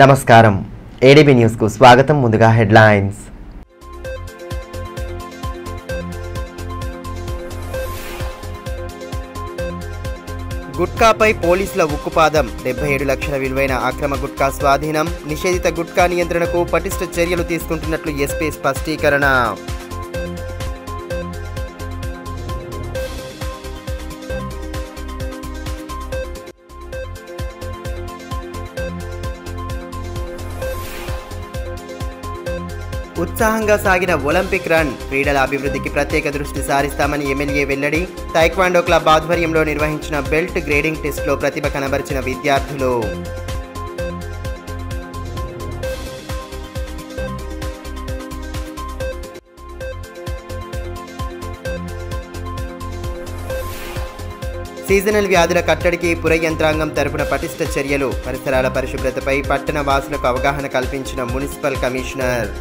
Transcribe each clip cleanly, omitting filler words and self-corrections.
నమస్కారం ADB news కు స్వాగతం. ముందుగా హెడ్లైన్స్. గుట్కాపై పోలీసుల ఉక్కుపాదం. 77 లక్షల విలువైన అక్రమ గుట్కా స్వాధీనం. నిషేధిత గుట్కా నియంత్రణకు పటిష్ట చర్యలు తీసుకుంటున్నట్లు ఎస్పీ స్పష్టీకరణ. ఉత్సాహంగా సాగిన ఒలింపిక్ రన్. క్రీడల అభివృద్ధికి ప్రత్యేక దృష్టి సారిస్తామని ఎమ్మెల్యే వెల్లడి. టైక్వాండో క్లబ్ ఆధ్వర్యంలో నిర్వహించిన బెల్ట్ గ్రేడింగ్ టెస్ట్లో ప్రతిభ కనబరిచిన విద్యార్థులు. సీజనల్ వ్యాధుల కట్టడికి పుర యంత్రాంగం తరపున పటిష్ట చర్యలు. పరిసరాల పరిశుభ్రతపై పట్టణ వాసులకు అవగాహన కల్పించిన మున్సిపల్ కమిషనర్.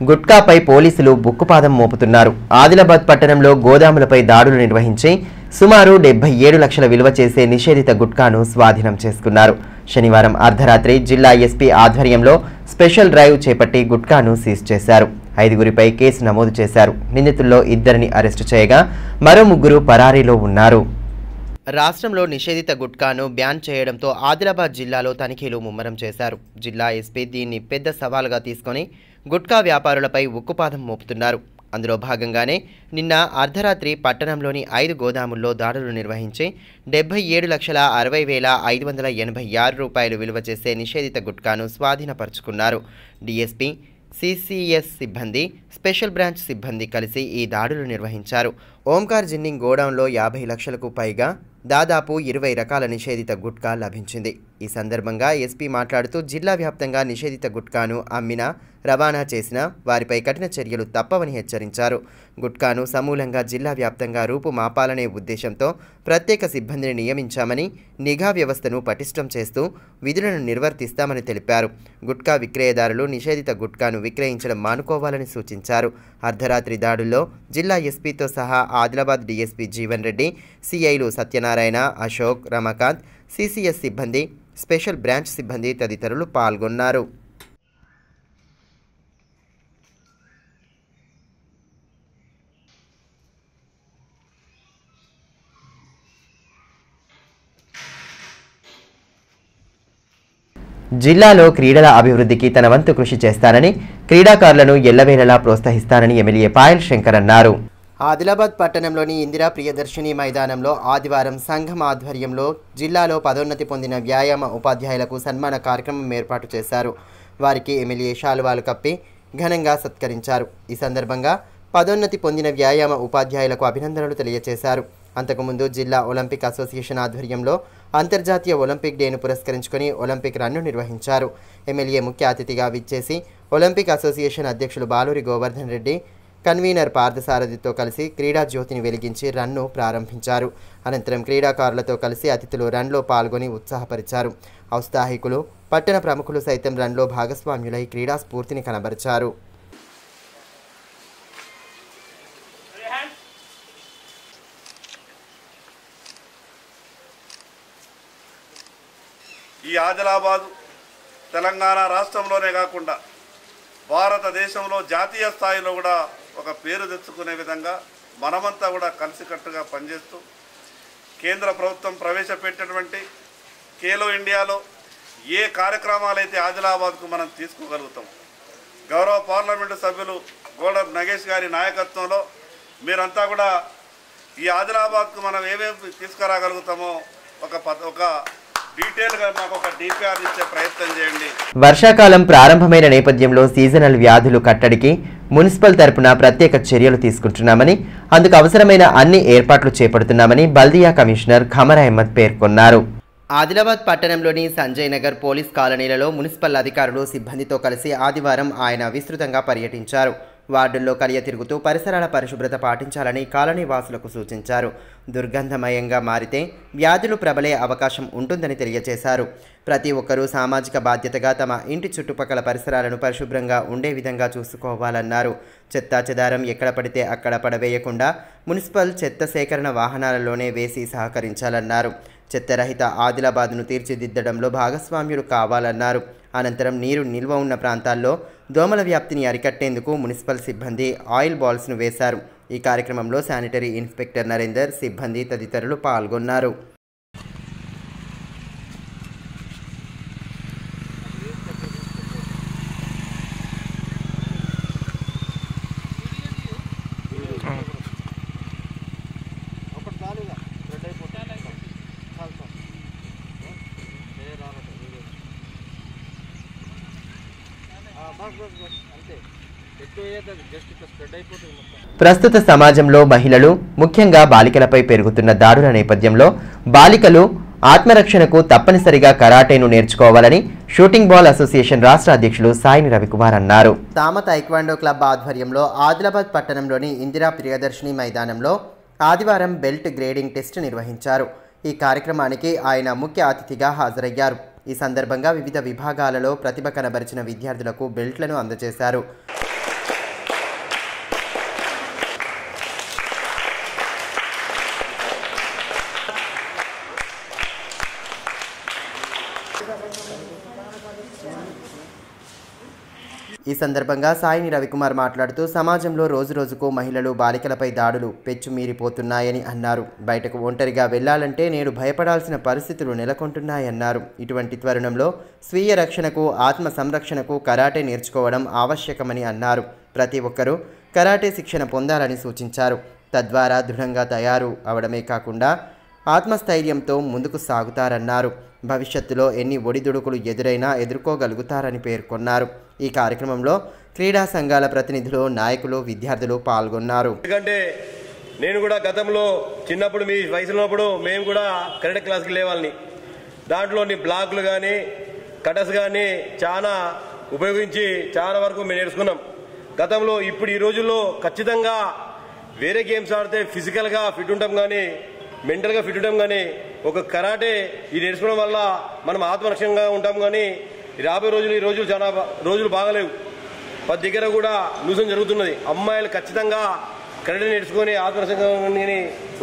గుట్కాపై పోలీసులు బుక్కుపాదం మోపుతున్నారు. ఆదిలాబాద్ పట్టణంలో గోదాములపై దాడులు నిర్వహించి సుమారు 77 లక్షల విలువ చేసే నిషేధిత గుట్కాను స్వాధీనం చేసుకున్నారు. శనివారం అర్ధరాత్రి జిల్లా ఎస్పీ ఆధ్వర్యంలో స్పెషల్ డ్రైవ్ చేపట్టి గుట్కాను సీజ్ చేశారు. 5గురిపై కేసు నమోదు చేశారు. నిందితుల్లో 2ని అరెస్టు చేయగా మరో 3 పరారీలో ఉన్నారు. రాష్ట్రంలో నిషేధిత గుట్కాను బ్యాన్ చేయడంతో ఆదిలాబాద్ జిల్లాలో తనిఖీలు ముమ్మరం చేశారు. జిల్లా ఎస్పీ దీన్ని పెద్ద సవాలుగా తీసుకొని గుట్కా వ్యాపారులపై ఉక్కుపాదం మోపుతున్నారు. అందులో భాగంగానే నిన్న అర్ధరాత్రి పట్టణంలోని 5 గోదాముల్లో దాడులు నిర్వహించి 77,60,586 రూపాయలు విలువ చేసే నిషేధిత గుట్కాను స్వాధీనపరుచుకున్నారు. డీఎస్పీ, సిసిఎస్ సిబ్బంది, స్పెషల్ బ్రాంచ్ సిబ్బంది కలిసి ఈ దాడులు నిర్వహించారు. ఓంకార్ జిన్నింగ్ గోడౌన్లో 50 లక్షలకు పైగా దాదాపు 20 రకాల నిషేధిత గుట్కా లభించింది. ఈ సందర్భంగా ఎస్పీ మాట్లాడుతూ జిల్లా వ్యాప్తంగా నిషేధిత గుట్కాను అమ్మినా, రవాణా చేసిన వారిపై కఠిన చర్యలు తప్పవని హెచ్చరించారు. గుట్కాను సమూలంగా జిల్లా వ్యాప్తంగా రూపుమాపాలనే ఉద్దేశంతో ప్రత్యేక సిబ్బందిని నియమించామని, నిఘా వ్యవస్థను పటిష్టం చేస్తూ విధులను నిర్వర్తిస్తామని తెలిపారు. గుట్కా విక్రయదారులు నిషేధిత గుట్కాను విక్రయించడం మానుకోవాలని సూచించారు. అర్ధరాత్రి దాడుల్లో జిల్లా ఎస్పీతో సహా ఆదిలాబాద్ డీఎస్పీ జీవన్ రెడ్డి, సిఐలు సత్యనారాయణ, అశోక్, రమాకాంత్, సిసిఎస్ సిబ్బంది, స్పెషల్ బ్రాంచ్ సిబ్బంది తదితరులు పాల్గొన్నారు. జిల్లాలో క్రీడల అభివృద్ధికి తన వంతు కృషి చేస్తానని, క్రీడాకారులను ఎల్లవేళలా ప్రోత్సహిస్తానని ఎమ్మెల్యే పాయల్ శంకర్ అన్నారు. ఆదిలాబాద్ పట్టణంలోని ఇందిరా ప్రియదర్శిని మైదానంలో ఆదివారం సంఘం ఆధ్వర్యంలో జిల్లాలో పదోన్నతి పొందిన వ్యాయామ ఉపాధ్యాయులకు సన్మాన కార్యక్రమం ఏర్పాటు చేశారు. వారికి ఎమ్మెల్యే శాలువాలు కప్పి ఘనంగా సత్కరించారు. ఈ సందర్భంగా పదోన్నతి పొందిన వ్యాయామ ఉపాధ్యాయులకు అభినందనలు తెలియజేశారు. అంతకుముందు జిల్లా ఒలింపిక్ అసోసియేషన్ ఆధ్వర్యంలో అంతర్జాతీయ ఒలింపిక్ డేను పురస్కరించుకొని ఒలింపిక్ రన్ను నిర్వహించారు. ఎమ్మెల్యే ముఖ్య అతిథిగా విచ్చేసి ఒలింపిక్ అసోసియేషన్ అధ్యక్షులు బాలూరి గోవర్ధన్ రెడ్డి, కన్వీనర్ పార్థసారథితో కలిసి క్రీడా జ్యోతిని వెలిగించి రన్ను ప్రారంభించారు. అనంతరం క్రీడాకారులతో కలిసి అతిథులు రన్లో పాల్గొని ఉత్సాహపరిచారు. ఔత్సాహికులు, పట్టణ ప్రముఖులు సైతం రన్లో భాగస్వామ్యులై క్రీడా స్ఫూర్తిని కనబరిచారు. ఈ ఆదిలాబాదు తెలంగాణ రాష్ట్రంలోనే కాకుండా భారతదేశంలో జాతీయ స్థాయిలో కూడా ఒక పేరు తెచ్చుకునే విధంగా మనమంతా కూడా కలిసికట్టుగా పనిచేస్తూ కేంద్ర ప్రభుత్వం ప్రవేశపెట్టినటువంటి ఖేలో ఇండియాలో ఏ కార్యక్రమాలైతే ఆదిలాబాద్కు మనం తీసుకోగలుగుతాం, గౌరవ పార్లమెంటు సభ్యులు గోడర్ నగేష్ గారి నాయకత్వంలో మీరంతా కూడా ఈ ఆదిలాబాద్కు మనం ఏమేమి తీసుకురాగలుగుతామో ఒక డీటెయిల్గా మాకు ఒక డిపిఆర్ ఇచ్చే ప్రయత్నం చేయండి. వర్షాకాలం ప్రారంభమైన నేపథ్యంలో సీజనల్ వ్యాధులు కట్టడికి మున్సిపల్ తరపున ప్రత్యేక చర్యలు తీసుకుంటున్నామని, అందుకు అవసరమైన అన్ని ఏర్పాట్లు చేపడుతున్నామని బల్దియా కమిషనర్ ఖమర్ అహ్మద్ పేర్కొన్నారు. ఆదిలాబాద్ పట్టణంలోని సంజయ్ నగర్ పోలీస్ కాలనీలలో మున్సిపల్ అధికారులు సిబ్బందితో కలిసి ఆదివారం ఆయన విస్తృతంగా పర్యటించారు. వార్డుల్లో కలియ తిరుగుతూ పరిసరాల పరిశుభ్రత పాటించాలని కాలనీ వాసులకు సూచించారు. దుర్గంధమయంగా మారితే వ్యాధులు ప్రబలే అవకాశం ఉంటుందని తెలియజేశారు. ప్రతి ఒక్కరూ సామాజిక బాధ్యతగా తమ ఇంటి చుట్టుపక్కల పరిసరాలను పరిశుభ్రంగా ఉండే విధంగా చూసుకోవాలన్నారు. చెత్తాచెదారం ఎక్కడ పడితే అక్కడ పడవేయకుండా మున్సిపల్ చెత్త సేకరణ వాహనాలలోనే వేసి సహకరించాలన్నారు. చెత్తరహిత ఆదిలాబాద్ను తీర్చిదిద్దడంలో భాగస్వామ్యులు కావాలన్నారు. అనంతరం నీరు నిల్వ ఉన్న ప్రాంతాల్లో దోమల వ్యాప్తిని అరికట్టేందుకు మున్సిపల్ సిబ్బంది ఆయిల్ బాల్స్ను వేశారు. ఈ కార్యక్రమంలో శానిటరీ ఇన్స్పెక్టర్ నరేందర్, సిబ్బంది తదితరులు పాల్గొన్నారు. ప్రస్తుత సమాజంలో మహిళలు, ముఖ్యంగా బాలికలపై పెరుగుతున్న దాడుల నేపథ్యంలో బాలికలు ఆత్మరక్షణకు తప్పనిసరిగా కరాటేను నేర్చుకోవాలని షూటింగ్ బాల్ అసోసియేషన్ రాష్ట్ర అధ్యక్షులు సాయిని రవికుమార్ అన్నారు. తామ తైక్వాండో క్లబ్ ఆధ్వర్యంలో ఆదిలాబాద్ పట్టణంలోని ఇందిరా ప్రియదర్శిని మైదానంలో ఆదివారం బెల్ట్ గ్రేడింగ్ టెస్ట్ నిర్వహించారు. ఈ కార్యక్రమానికి ఆయన ముఖ్య అతిథిగా హాజరయ్యారు. ఈ సందర్భంగా వివిధ విభాగాలలో ప్రతిభ కనబరిచిన విద్యార్థులకు బెల్ట్లను అందజేశారు. ఈ సందర్భంగా సాయిని రవికుమార్ మాట్లాడుతూ సమాజంలో రోజురోజుకు మహిళలు, బాలికలపై దాడులు పెచ్చుమీరిపోతున్నాయని అన్నారు. బయటకు ఒంటరిగా వెళ్లాలంటే నేడు భయపడాల్సిన పరిస్థితులు నెలకొంటున్నాయన్నారు. ఇటువంటి తరుణంలో స్వీయ రక్షణకు, ఆత్మ సంరక్షణకు కరాటే నేర్చుకోవడం ఆవశ్యకమని అన్నారు. ప్రతి ఒక్కరూ కరాటే శిక్షణ పొందాలని సూచించారు. తద్వారా దృఢంగా తయారు అవడమే కాకుండా ఆత్మస్థైర్యంతో ముందుకు సాగుతారన్నారు. భవిష్యత్తులో ఎన్ని ఒడిదుడుకులు ఎదురైనా ఎదుర్కోగలుగుతారని పేర్కొన్నారు. ఈ కార్యక్రమంలో క్రీడా సంఘాల ప్రతినిధులు, నాయకులు, విద్యార్థులు పాల్గొన్నారు. ఎందుకంటే నేను కూడా గతంలో చిన్నప్పుడు మీ వయసులో ఉన్నప్పుడు మేము కూడా కరాటే క్లాస్కి లేవాలని, దాంట్లోని బ్లాక్లు కానీ కటర్స్ కానీ చాలా ఉపయోగించి చాలా వరకు మేము నేర్చుకున్నాం గతంలో. ఇప్పుడు ఈ రోజుల్లో ఖచ్చితంగా వేరే గేమ్స్ ఆడితే ఫిజికల్గా ఫిట్ ఉంటాం కానీ మెంటల్గా ఫిట్ ఉంటాం కానీ ఒక కరాటే ఇది నేర్చుకోవడం వల్ల మనం ఆత్మరక్షణగా ఉంటాం. కానీ రాబోయే ఈ రోజులు చాలా రోజులు బాగలేవు. ప్రతి దగ్గర కూడా న్యూసం జరుగుతున్నది. అమ్మాయిలు ఖచ్చితంగా కరాటే నేర్చుకొని ఆత్మరక్షణగా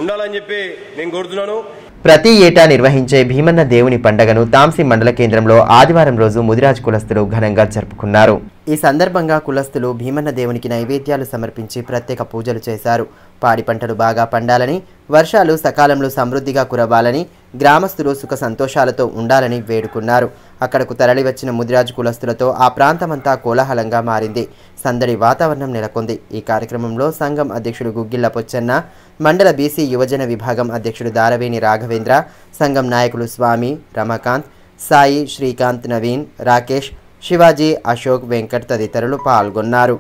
ఉండాలని చెప్పి నేను కోరుతున్నాను. ప్రతి ఏటా నిర్వహించే భీమన్న దేవుని పండుగను తాంసి మండల కేంద్రంలో ఆదివారం రోజు ముదిరాజ్ కులస్తులు ఘనంగా జరుపుకున్నారు. ఈ సందర్భంగా కులస్తులు భీమన్న దేవునికి నైవేద్యాలు సమర్పించి ప్రత్యేక పూజలు చేశారు. పాడి పంటలు బాగా పండాలని, వర్షాలు సకాలంలో సమృద్ధిగా కురవాలని, గ్రామస్తులు సుఖ సంతోషాలతో ఉండాలని వేడుకున్నారు. అక్కడకు తరలివచ్చిన ముదిరాజ్ కులస్తులతో ఆ ప్రాంతమంతా కోలాహలంగా మారింది. సందడి వాతావరణం నెలకొంది. ఈ కార్యక్రమంలో సంఘం అధ్యక్షుడు గుగ్గిళ్ల పొచ్చన్న, మండల బీసీ యువజన విభాగం అధ్యక్షుడు దారవేణి రాఘవేంద్ర, సంఘం నాయకులు స్వామి, రమాకాంత్, సాయి, శ్రీకాంత్, నవీన్, రాకేష్, శివాజీ, అశోక్, వెంకట్ తదితరులు పాల్గొన్నారు.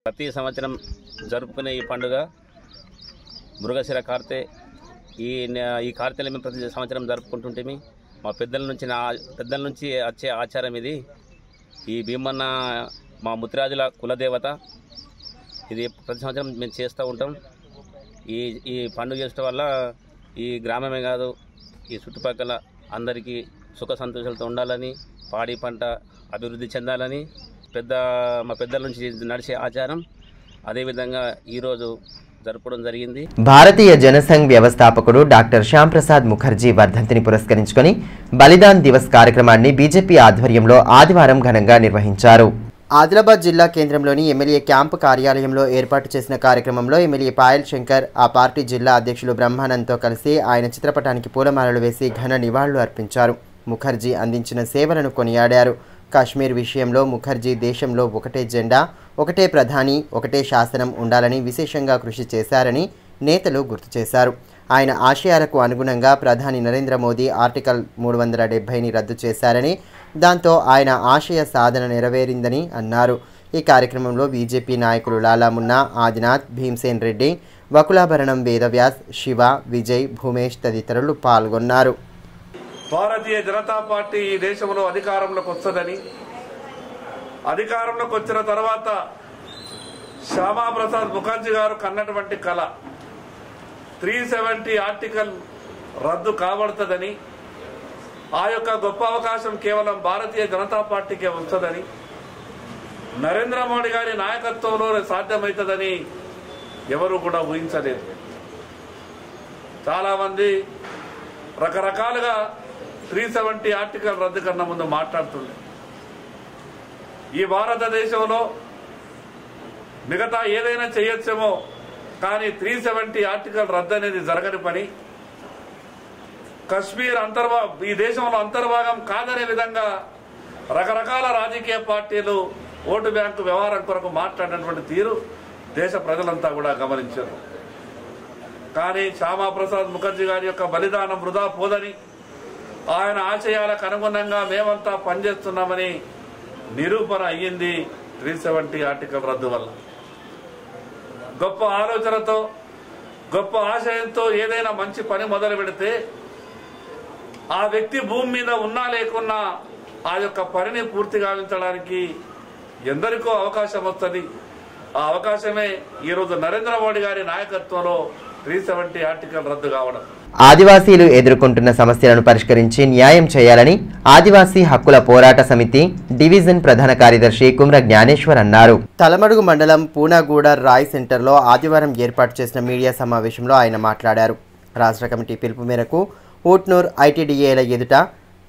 ప్రతి సంవత్సరం జరుపుకునే ఈ పండుగ మృగశిర కార్తె. ఈ కార్తెలు మేము ప్రతి సంవత్సరం జరుపుకుంటుంటే మా పెద్దల నుంచి వచ్చే ఆచారం ఇది. ఈ భీమన్న మా ముత్రాజుల కులదేవత. ఇది ప్రతి సంవత్సరం మేము చేస్తూ ఉంటాం. ఈ పండుగ చేయడం వల్ల ఈ గ్రామమే కాదు ఈ చుట్టుపక్కల అందరికీ సుఖ సంతోషాలతో ఉండాలని, పాడి పంట అభివృద్ధి చెందాలని మా పెద్దల నుంచి నడిచే ఆచారం. అదేవిధంగా ఈరోజు జరపడం జరిగింది. భారతీయ జనసంఘ్ వ్యవస్థాపకుడు డాక్టర్ శ్యామ్ ప్రసాద్ ముఖర్జీ వర్ధంతిని పురస్కరించుకొని బలిదాన్ దివస్ కార్యక్రమాన్ని బీజేపీ ఆధ్వర్యంలో ఆదివారం ఘనంగా నిర్వహించారు. ఆదిలాబాద్ జిల్లా కేంద్రంలోని ఎమ్మెల్యే క్యాంపు కార్యాలయంలో ఏర్పాటు చేసిన కార్యక్రమంలో ఎమ్మెల్యే పాయల్ శంకర్, ఆ పార్టీ జిల్లా అధ్యక్షులు బ్రహ్మానంద్తో కలిసి ఆయన చిత్రపటానికి పూలమాలలు వేసి ఘన నివాళులు అర్పించారు. ముఖర్జీ అందించిన సేవలను కొనియాడారు. కాశ్మీర్ విషయంలో ముఖర్జీ దేశంలో ఒకటే జెండా, ఒకటే ప్రధాని, ఒకటే శాసనం ఉండాలని విశేషంగా కృషి చేశారని నేతలు గుర్తు చేశారు. ఆయన ఆశయాలకు అనుగుణంగా ప్రధాని నరేంద్ర మోదీ ఆర్టికల్ 370ని రద్దు చేశారని, దాంతో ఆయన ఆశయ సాధన నెరవేరిందని అన్నారు. ఈ కార్యక్రమంలో బీజేపీ నాయకులు లాలా మున్నా, ఆదినాథ్, భీమ్సేన్ రెడ్డి, వకులాభరణం వేదవ్యాస్, శివ, విజయ్, భూమేష్ తదితరులు పాల్గొన్నారు. భారతీయ జనతా పార్టీ ఈ దేశంలో అధికారంలోకి వస్తుందని అధికారంలోకి వచ్చిన తర్వాత శ్యామాప్రసాద్ ముఖర్జీ గారు కన్నటువంటి కళ 370 ఆర్టికల్ రద్దు కాబడుతుందని, ఆ యొక్క గొప్ప అవకాశం కేవలం భారతీయ జనతా పార్టీకే ఉంచదని, నరేంద్ర మోడీ గారి నాయకత్వంలో సాధ్యమవుతుందని ఎవరు కూడా ఊహించలేదు. చాలా మంది రకరకాలుగా 370 ఆర్టికల్ రద్దు కన్నా ముందు మాట్లాడుతుంది. ఈ భారతదేశంలో మిగతా ఏదైనా చేయొచ్చేమో, కానీ 370 ఆర్టికల్ రద్దు అనేది జరగని పని. కశ్మీర్ ఈ దేశంలో అంతర్భాగం కాదనే విధంగా రకరకాల రాజకీయ పార్టీలు ఓటు బ్యాంకు వ్యవహారం కొరకు మాట్లాడినటువంటి తీరు దేశ ప్రజలంతా కూడా గమనించారు. కానీ శ్యామాప్రసాద్ ముఖర్జీ గారి యొక్క బలిదానం వృధా పోదని, ఆయన ఆశయాలకు అనుగుణంగా మేమంతా పనిచేస్తున్నామని నిరూపణ అయ్యింది 370 ఆర్టికల్ రద్దు వల్ల. గొప్ప ఆలోచనతో, గొప్ప ఆశయంతో ఏదైనా మంచి పని మొదలు పెడితే ఆ వ్యక్తి భూమి మీద ఉన్నా లేకున్నా ఆ యొక్క పనిని పూర్తి గావించడానికి ఎందరికో అవకాశం వస్తుంది. ఆ అవకాశమే ఈరోజు నరేంద్ర మోడీ గారి నాయకత్వంలో 370 ఆర్టికల్ రద్దు కావడం. ఆదివాసీలు ఎదుర్కొంటున్న సమస్యలను పరిష్కరించి న్యాయం చేయాలని ఆదివాసీ హక్కుల పోరాట సమితి డివిజన్ ప్రధాన కార్యదర్శి కుమ్ర జ్ఞానేశ్వర్ అన్నారు. తలమడుగు మండలం పూనాగూడ రాయ్ సెంటర్లో ఆదివారం ఏర్పాటు చేసిన మీడియా సమావేశంలో ఆయన మాట్లాడారు. రాష్ట్ర కమిటీ పిలుపు మేరకు ఊట్నూర్ ఐటీడీఏల ఎదుట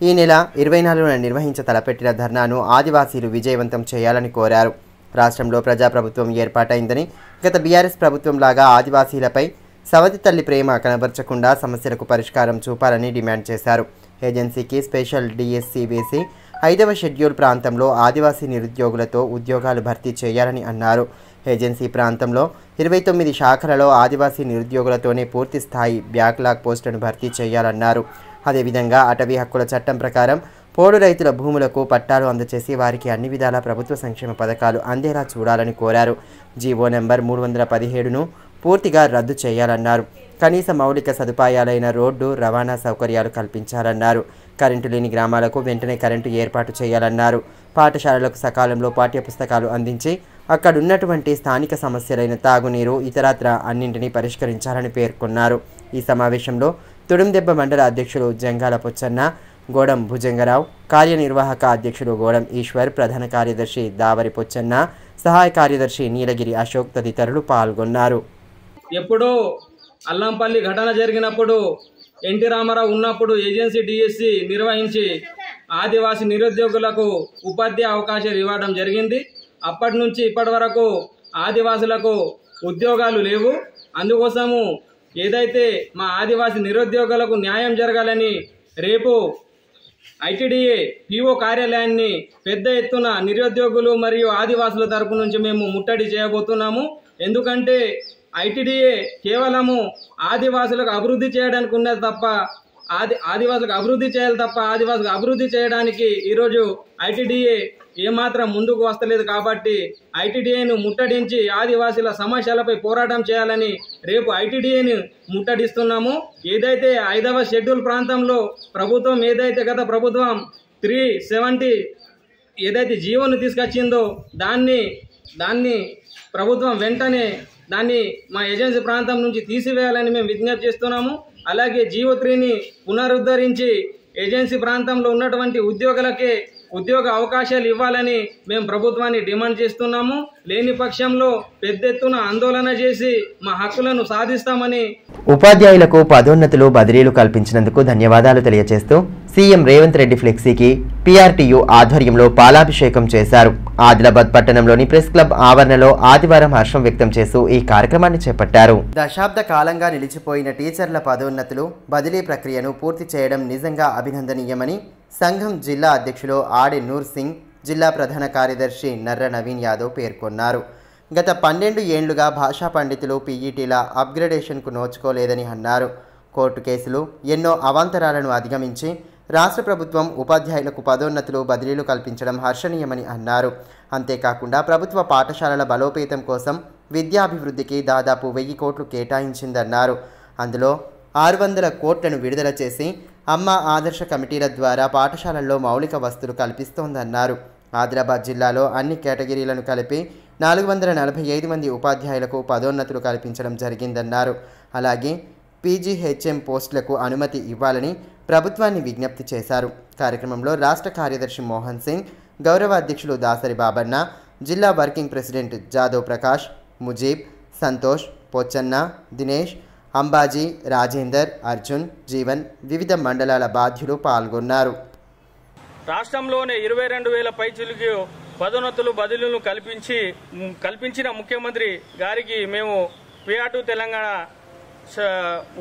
ఈ నెల 24న నిర్వహించ తలపెట్టిన ధర్నాను ఆదివాసీలు విజయవంతం చేయాలని కోరారు. రాష్ట్రంలో ప్రజాప్రభుత్వం ఏర్పాటైందని, గత బీఆర్ఎస్ ప్రభుత్వం లాగా ఆదివాసీలపై సవతి తల్లి ప్రేమ కనబర్చకుండా సమస్యలకు పరిష్కారం చూపాలని డిమాండ్ చేశారు. ఏజెన్సీకి స్పెషల్ డిఎస్సీ వేసి 5వ షెడ్యూల్ ప్రాంతంలో ఆదివాసీ నిరుద్యోగులతో ఉద్యోగాలు భర్తీ చేయాలని అన్నారు. ఏజెన్సీ ప్రాంతంలో 29 శాఖలలో ఆదివాసీ నిరుద్యోగులతోనే పూర్తి స్థాయి బ్యాక్లాగ్ పోస్టులను భర్తీ చేయాలన్నారు. అదేవిధంగా అటవీ హక్కుల చట్టం ప్రకారం పోడు రైతుల భూములకు పట్టాలు అందజేసి వారికి అన్ని విధాల ప్రభుత్వ సంక్షేమ పథకాలు అందేలా చూడాలని కోరారు. జీవో నెంబర్ 317ను పూర్తిగా రద్దు చేయాలన్నారు. కనీస మౌలిక సదుపాయాలైన రోడ్డు, రవాణా సౌకర్యాలు కల్పించాలన్నారు. కరెంటు లేని గ్రామాలకు వెంటనే కరెంటు ఏర్పాటు చేయాలన్నారు. పాఠశాలలకు సకాలంలో పాఠ్యపుస్తకాలు అందించి అక్కడున్నటువంటి స్థానిక సమస్యలైన తాగునీరు, ఇతరత్ర అన్నింటినీ పరిష్కరించాలని పేర్కొన్నారు. ఈ సమావేశంలో తుడుందెబ్బ మండల అధ్యక్షులు జంగాల పొచ్చన్న, గోడం భుజంగరావు, కార్యనిర్వాహక అధ్యక్షులు గోడం ఈశ్వర్, ప్రధాన కార్యదర్శి దావరి పొచ్చన్న, సహాయ కార్యదర్శి నీలగిరి అశోక్ తదితరులు పాల్గొన్నారు. ఎప్పుడో అల్లంపల్లి ఘటన జరిగినప్పుడు ఎన్టీ రామారావు ఉన్నప్పుడు ఏజెన్సీ డిఎస్సి నిర్వహించి ఆదివాసీ నిరుద్యోగులకు ఉపాధ్యాయ అవకాశాలు ఇవ్వడం జరిగింది. అప్పటి నుంచి ఇప్పటి వరకు ఆదివాసులకు ఉద్యోగాలు లేవు. అందుకోసము ఏదైతే మా ఆదివాసీ నిరుద్యోగులకు న్యాయం జరగాలని రేపు ఐటీడీఏ పీఓ కార్యాలయాన్ని పెద్ద ఎత్తున నిరుద్యోగులు మరియు ఆదివాసుల తరపు నుంచి మేము ముట్టడి చేయబోతున్నాము. ఎందుకంటే ఐటీడీఏ కేవలము ఆదివాసులకు అభివృద్ధి చేయడానికి ఉన్నది తప్ప ఆదివాసులకు అభివృద్ధి చేయాలి తప్ప ఆదివాసులకు అభివృద్ధి చేయడానికి ఈరోజు ఐటీడీఏ ఏమాత్రం ముందుకు వస్తలేదు. కాబట్టి ఐటీడీఏను ముట్టడించి ఆదివాసుల సమస్యలపై పోరాటం చేయాలని రేపు ఐటీడీఏను ముట్టడిస్తున్నాము. ఏదైతే 5వ షెడ్యూల్ ప్రాంతంలో ప్రభుత్వం ఏదైతే గత ప్రభుత్వం 370 ఏదైతే జీవోను తీసుకొచ్చిందో దాన్ని ప్రభుత్వం వెంటనే దాన్ని మా ఏజెన్సీ ప్రాంతం నుంచి తీసివేయాలని మేము విజ్ఞప్తి చేస్తున్నాము. అలాగే జీవో 3ని పునరుద్ధరించి ఏజెన్సీ ప్రాంతంలో ఉన్నటువంటి ఉద్యోగులకే ఉద్యోగ అవకాశాలు ఇవ్వాలని మేము ప్రభుత్వాన్ని డిమాండ్ చేస్తున్నాము. లేని పక్షంలో పెద్ద ఎత్తున ఆందోళన చేసి మా హక్కులను సాధిస్తామని ఉపాధ్యాయులకు పదోన్నతులు బదిలీలు కల్పించినందుకు ధన్యవాదాలు తెలియజేస్తూ సీఎం రేవంత్ రెడ్డి ఫ్లెక్సీకి పీఆర్టీయూ ఆధ్వర్యంలో పాలాభిషేకం చేశారు. ఆదిలాబాద్ పట్టణంలోని ప్రెస్ క్లబ్ ఆవరణలో ఆదివారం హర్షం వ్యక్తం చేస్తూ ఈ కార్యక్రమాన్ని చేపట్టారు. దశాబ్ద కాలంగా నిలిచిపోయిన టీచర్ల పదోన్నతులు బదిలీ ప్రక్రియను పూర్తి చేయడం నిజంగా అభినందనీయమని సంఘం జిల్లా అధ్యక్షులు ఆడి నూర్ సింగ్, జిల్లా ప్రధాన కార్యదర్శి నర్ర నవీన్ యాదవ్ పేర్కొన్నారు. గత 12 ఏళ్లుగా భాషా పండితులు పీఈటీల అప్గ్రేడేషన్కు నోచుకోలేదని అన్నారు. కోర్టు కేసులు ఎన్నో అవాంతరాలను అధిగమించి రాష్ట్ర ప్రభుత్వం ఉపాధ్యాయులకు పదోన్నతులు బదిలీలు కల్పించడం హర్షణీయమని అన్నారు. అంతేకాకుండా ప్రభుత్వ పాఠశాలల బలోపేతం కోసం విద్యాభివృద్ధికి దాదాపు 1000 కోట్లు కేటాయించిందన్నారు. అందులో 600 కోట్లను విడుదల చేసి అమ్మ ఆదర్శ కమిటీల ద్వారా పాఠశాలల్లో మౌలిక వసతులు కల్పిస్తోందన్నారు. ఆదిలాబాద్ జిల్లాలో అన్ని కేటగిరీలను కలిపి 445 మంది ఉపాధ్యాయులకు పదోన్నతులు కల్పించడం జరిగిందన్నారు. అలాగే పీజీహెచ్ఎం పోస్టులకు అనుమతి ఇవ్వాలని ప్రభుత్వాన్ని విజ్ఞప్తి చేశారు. కార్యక్రమంలో రాష్ట్ర కార్యదర్శి మోహన్ సింగ్, గౌరవ అధ్యక్షులు దాసరి బాబన్న, జిల్లా వర్కింగ్ ప్రెసిడెంట్ జాదవ్ ప్రకాష్, ముజీబ్, సంతోష్, పోచన్న, దినేష్, అంబాజీ, రాజేందర్, అర్జున్, జీవన్, వివిధ మండలాల బాధ్యులు పాల్గొన్నారు. రాష్ట్రంలోనే 22,000 పైచిలుకు పదోన్నతులు బదిలీలు కల్పించిన ముఖ్యమంత్రి గారికి మేము పిఆర్2 తెలంగాణ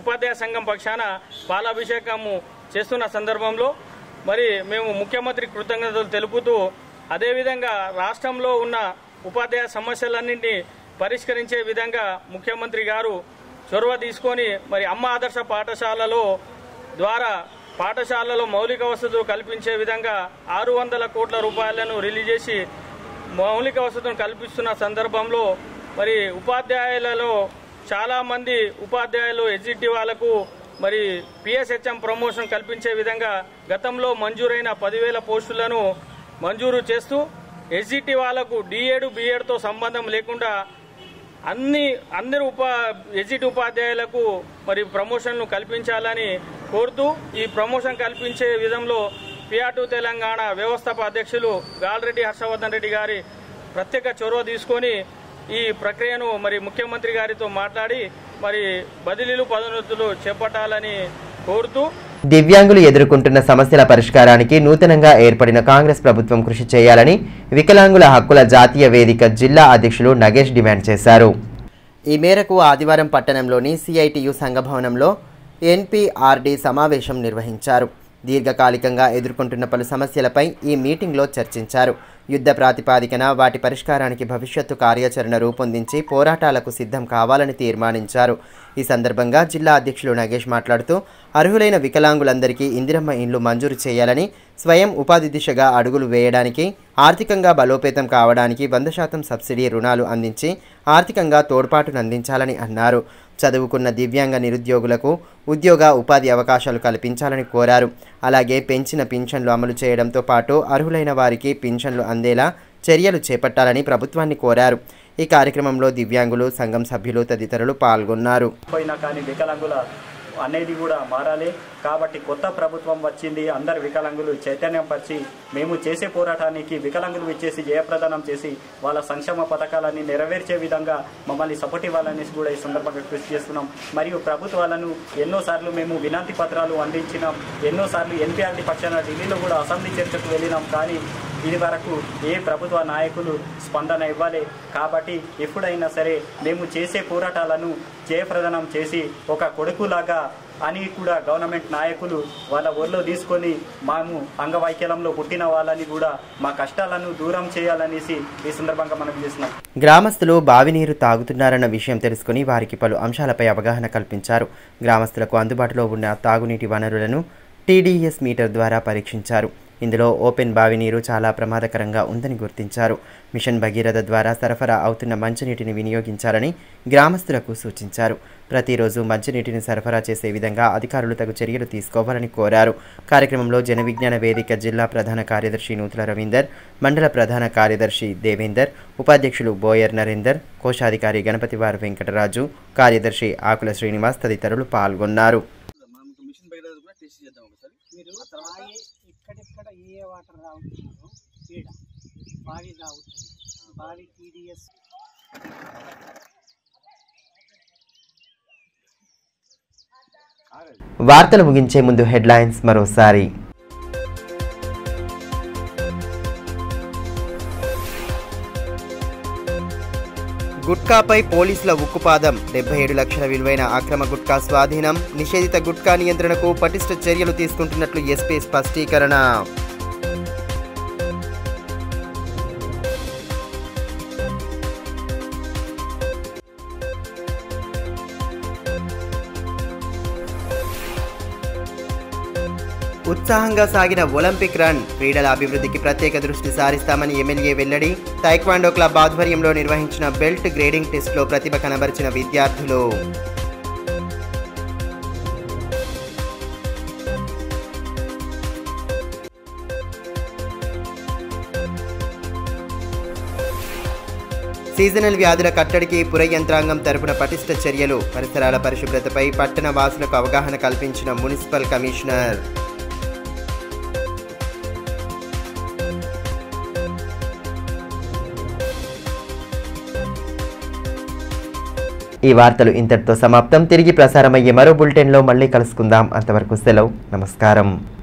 ఉపాధ్యాయ సంఘం పక్షాన పాలాభిషేకము చేస్తున్న సందర్భంలో మరి మేము ముఖ్యమంత్రి కృతజ్ఞతలు తెలుపుతూ, అదేవిధంగా రాష్ట్రంలో ఉన్న ఉపాధ్యాయ సమస్యలన్నింటినీ పరిష్కరించే విధంగా ముఖ్యమంత్రి గారు చొరవ తీసుకొని మరి అమ్మ ఆదర్శ పాఠశాలలో ద్వారా పాఠశాలలో మౌలిక వసతులు కల్పించే విధంగా 600 కోట్ల రూపాయలను రిలీజ్ చేసి మౌలిక వసతులను కల్పిస్తున్న సందర్భంలో మరి ఉపాధ్యాయులలో చాలామంది ఉపాధ్యాయులు ఎస్జిటి వాళ్లకు మరి పిఎస్హెచ్ఎం ప్రమోషన్ కల్పించే విధంగా గతంలో మంజూరైన 10,000 పోస్టులను మంజూరు చేస్తూ ఎస్జిటి వాళ్లకు డిఏడ్ బిఎడ్తో సంబంధం లేకుండా అందరు ఎస్జిటి ఉపాధ్యాయులకు మరి ప్రమోషన్లు కల్పించాలని కోరుతూ ఈ ప్రమోషన్ కల్పించే విధంలో పిఆర్2 తెలంగాణ వ్యవస్థాపక అధ్యక్షులు గాల్రెడ్డి హర్షవర్ధన్ రెడ్డి గారి ప్రత్యేక చొరవ తీసుకొని ఈ ప్రక్రియను మరి ముఖ్యమంత్రి గారితో మాట్లాడి మరి బదిలీలు పదోన్నతులు చేపట్టాలని కోరుతూ దివ్యాంగులు ఎదుర్కొంటున్న సమస్యల పరిష్కారానికి నూతనంగా ఏర్పడిన కాంగ్రెస్ ప్రభుత్వం కృషి చేయాలని వికలాంగుల హక్కుల జాతీయ వేదిక జిల్లా అధ్యక్షులు నగేష్ డిమాండ్ చేశారు. ఈ మేరకు ఆదివారం పట్టణంలోని సిఐటియు సంఘభవనంలో ఎన్పిఆర్డి సమావేశం నిర్వహించారు. దీర్ఘకాలికంగా ఎదుర్కొంటున్న పలు సమస్యలపై ఈ మీటింగ్లో చర్చించారు. యుద్ధ ప్రాతిపాదికన వాటి పరిష్కారానికి భవిష్యత్తు కార్యాచరణ రూపొందించి పోరాటాలకు సిద్ధం కావాలని తీర్మానించారు. ఈ సందర్భంగా జిల్లా అధ్యక్షులు నగేష్ మాట్లాడుతూ, అర్హులైన వికలాంగులందరికీ ఇందిరమ్మ ఇండ్లు మంజూరు చేయాలని, స్వయం ఉపాధి దిశగా అడుగులు వేయడానికి, ఆర్థికంగా బలోపేతం కావడానికి 100% సబ్సిడీ రుణాలు అందించి ఆర్థికంగా తోడ్పాటునందించాలని అన్నారు. చదువుకున్న దివ్యాంగ నిరుద్యోగులకు ఉద్యోగ ఉపాధి అవకాశాలు కల్పించాలని కోరారు. అలాగే పెంచిన పింఛన్లు అమలు చేయడంతో పాటు అర్హులైన వారికి పింఛన్లు అందేలా చర్యలు చేపట్టాలని ప్రభుత్వాన్ని కోరారు. ఈ కార్యక్రమంలో దివ్యాంగులు, సంఘం సభ్యులు తదితరులు పాల్గొన్నారు. అనేది కూడా మారాలి కాబట్టి కొత్త ప్రభుత్వం వచ్చింది. అందరు వికలాంగులు చైతన్యం పరిచి మేము చేసే పోరాటానికి వికలాంగులు ఇచ్చేసి జయప్రదానం చేసి వాళ్ళ సంక్షేమ పథకాలన్నీ నెరవేర్చే విధంగా మమ్మల్ని సపోర్ట్ ఇవ్వాలని కూడా ఈ సందర్భంగా కృషి చేస్తున్నాం. మరియు ప్రభుత్వాలను ఎన్నోసార్లు మేము వినతి పత్రాలు అందించినాం. ఎన్నోసార్లు ఎన్పిఆర్డి పక్షాన ఢిల్లీలో కూడా అసెంబ్లీ చర్చకు వెళ్ళినాం. కానీ ఇది వరకు ఏ ప్రభుత్వ నాయకులు స్పందన ఇవ్వాలి. కాబట్టి ఎప్పుడైనా సరే మేము చేసే పోరాటాలను జయప్రదానం చేసి ఒక కొడుకులాగా అని కూడా గవర్నమెంట్ నాయకులు వాళ్ళ ఊళ్ళో తీసుకొని మేము అంగవైకల్యంలో పుట్టిన వాళ్ళని కూడా మా కష్టాలను దూరం చేయాలనేసి ఈ సందర్భంగా మనం చేస్తున్నాం. గ్రామస్తులు బావి నీరు తాగుతున్నారన్న విషయం తెలుసుకుని వారికి పలు అంశాలపై అవగాహన కల్పించారు. గ్రామస్తులకు అందుబాటులో ఉన్న తాగునీటి వనరులను టీడీఎస్ మీటర్ ద్వారా పరీక్షించారు. ఇందులో ఓపెన్ బావి నీరు చాలా ప్రమాదకరంగా ఉందని గుర్తించారు. మిషన్ భగీరథ ద్వారా సరఫరా అవుతున్న మంచినీటిని వినియోగించాలని గ్రామస్తులకు సూచించారు. ప్రతిరోజు మంచినీటిని సరఫరా చేసే విధంగా అధికారులు తగు చర్యలు తీసుకోవాలని కోరారు. కార్యక్రమంలో జన విజ్ఞాన వేదిక జిల్లా ప్రధాన కార్యదర్శి నూతుల రవీందర్, మండల ప్రధాన కార్యదర్శి దేవేందర్, ఉపాధ్యక్షులు బోయర్ నరేందర్, కోశాధికారి గణపతివారు వెంకటరాజు, కార్యదర్శి ఆకుల శ్రీనివాస్ తదితరులు పాల్గొన్నారు. ఎక్కడెక్కడ ఏ వాటర్ తాగుతున్నారో ఈడ బావి తాగుతుంది. బావి టీడీఎస్ వార్తలు ముగించే ముందు హెడ్లైన్స్ మరోసారి. గుట్కాపై పోలీసుల ఉక్కుపాదం. 77 లక్షల విలువైన అక్రమ గుట్కా స్వాధీనం. నిషేధిత గుట్కా నియంత్రణకు పటిష్ట చర్యలు తీసుకుంటున్నట్లు ఎస్పీ స్పష్టీకరణ. ఉత్సాహంగా సాగిన ఒలింపిక్ రన్. క్రీడల అభివృద్ధికి ప్రత్యేక దృష్టి సారిస్తామని ఎమ్మెల్యే వెల్లడి. టైక్వాండో క్లబ్ ఆధ్వర్యంలో నిర్వహించిన బెల్ట్ గ్రేడింగ్ టెస్టులో ప్రతిభ కనబరిచిన విద్యార్థులు. సీజనల్ వ్యాధుల కట్టడికి పుర యంత్రాంగం తరపున పటిష్ట చర్యలు. పరిసరాల పరిశుభ్రతపై పట్టణ వాసులకు అవగాహన కల్పించిన మున్సిపల్ కమిషనర్. ఈ వార్తలు ఇంతటితో సమాప్తం. తిరిగి ప్రసారమయ్యే మరో బులెటిన్లో మళ్ళీ కలుసుకుందాం. అంతవరకు సెలవు. నమస్కారం.